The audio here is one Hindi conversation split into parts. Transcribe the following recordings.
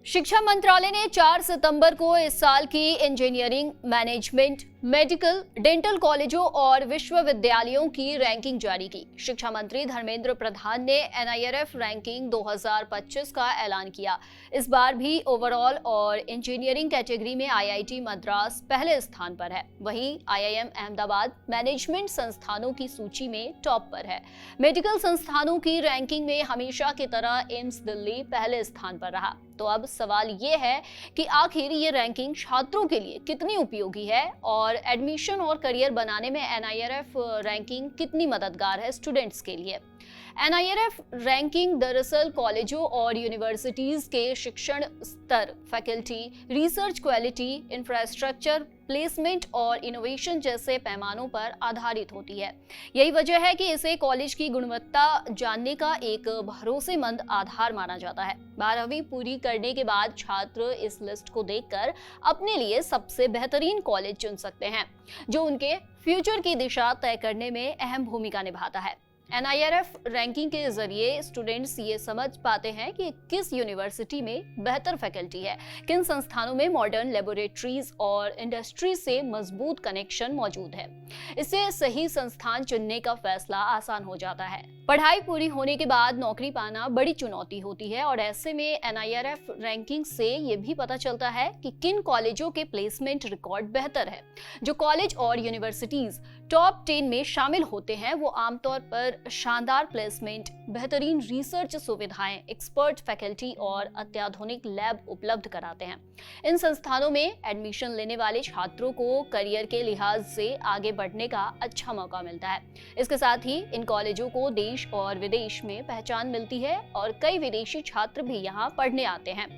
शिक्षा मंत्रालय ने 4 सितंबर को इस साल की इंजीनियरिंग, मैनेजमेंट, मेडिकल, डेंटल कॉलेजों और विश्वविद्यालयों की रैंकिंग जारी की। शिक्षा मंत्री धर्मेंद्र प्रधान ने एनआईआरएफ रैंकिंग 2025 का ऐलान किया। इस बार भी ओवरऑल और इंजीनियरिंग कैटेगरी में आईआईटी मद्रास पहले स्थान पर है। वहीं आईआईएम अहमदाबाद मैनेजमेंट संस्थानों की सूची में टॉप पर है। मेडिकल संस्थानों की रैंकिंग में हमेशा की तरह एम्स दिल्ली पहले स्थान पर रहा। तो अब सवाल ये है कि आखिर ये रैंकिंग छात्रों के लिए कितनी उपयोगी है और एडमिशन और करियर बनाने में एनआईआरएफ रैंकिंग कितनी मददगार है स्टूडेंट्स के लिए। एनआईआरएफ रैंकिंग दरअसल कॉलेजों और यूनिवर्सिटीज के शिक्षण स्तर, faculty, research quality, infrastructure, placement और इनोवेशन जैसे पैमानों पर आधारित होती है। यही वजह है कि इसे कॉलेज की गुणवत्ता जानने का एक भरोसेमंद आधार माना जाता है। 12वीं पूरी करने के बाद छात्र इस लिस्ट को देखकर अपने लिए सबसे बेहतरीन कॉलेज चुन सकते हैं, जो उनके फ्यूचर की दिशा तय करने में अहम भूमिका निभाता है। एनआईआरएफ रैंकिंग के जरिए स्टूडेंट्स ये समझ पाते हैं कि किस यूनिवर्सिटी में बेहतर फैकल्टी है, किन संस्थानों में मॉडर्न लेबोरेटरीज और इंडस्ट्री से मजबूत कनेक्शन मौजूद है। इससे सही संस्थान चुनने का फैसला आसान हो जाता है। पढ़ाई पूरी होने के बाद नौकरी पाना बड़ी चुनौती होती है और ऐसे में एनआईआरएफ रैंकिंग से ये भी पता चलता है कि किन कॉलेजों के प्लेसमेंट रिकॉर्ड बेहतर है। जो कॉलेज और यूनिवर्सिटीज टॉप 10 में शामिल होते हैं वो आमतौर पर शानदार प्लेसमेंट, बेहतरीन रिसर्च सुविधाएं, एक्सपर्ट फैकल्टी और अत्याधुनिक लैब उपलब्ध कराते हैं। इन संस्थानों में एडमिशन लेने वाले छात्रों को करियर के लिहाज से आगे बढ़ने का अच्छा मौका मिलता है। इसके साथ ही इन कॉलेजों को देश और विदेश में पहचान मिलती है और कई विदेशी छात्र भी यहाँ पढ़ने आते हैं।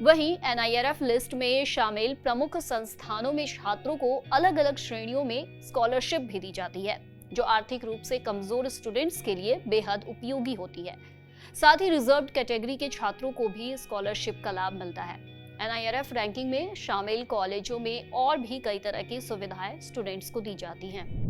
वहीं एनआईआरएफ लिस्ट में शामिल प्रमुख संस्थानों में छात्रों को अलग अलग श्रेणियों में स्कॉलरशिप भी दी जाती है, जो आर्थिक रूप से कमजोर स्टूडेंट्स के लिए बेहद उपयोगी होती है। साथ ही रिजर्व्ड कैटेगरी के छात्रों को भी स्कॉलरशिप का लाभ मिलता है। एनआईआरएफ रैंकिंग में शामिल कॉलेजों में और भी कई तरह की सुविधाएं स्टूडेंट्स को दी जाती हैं।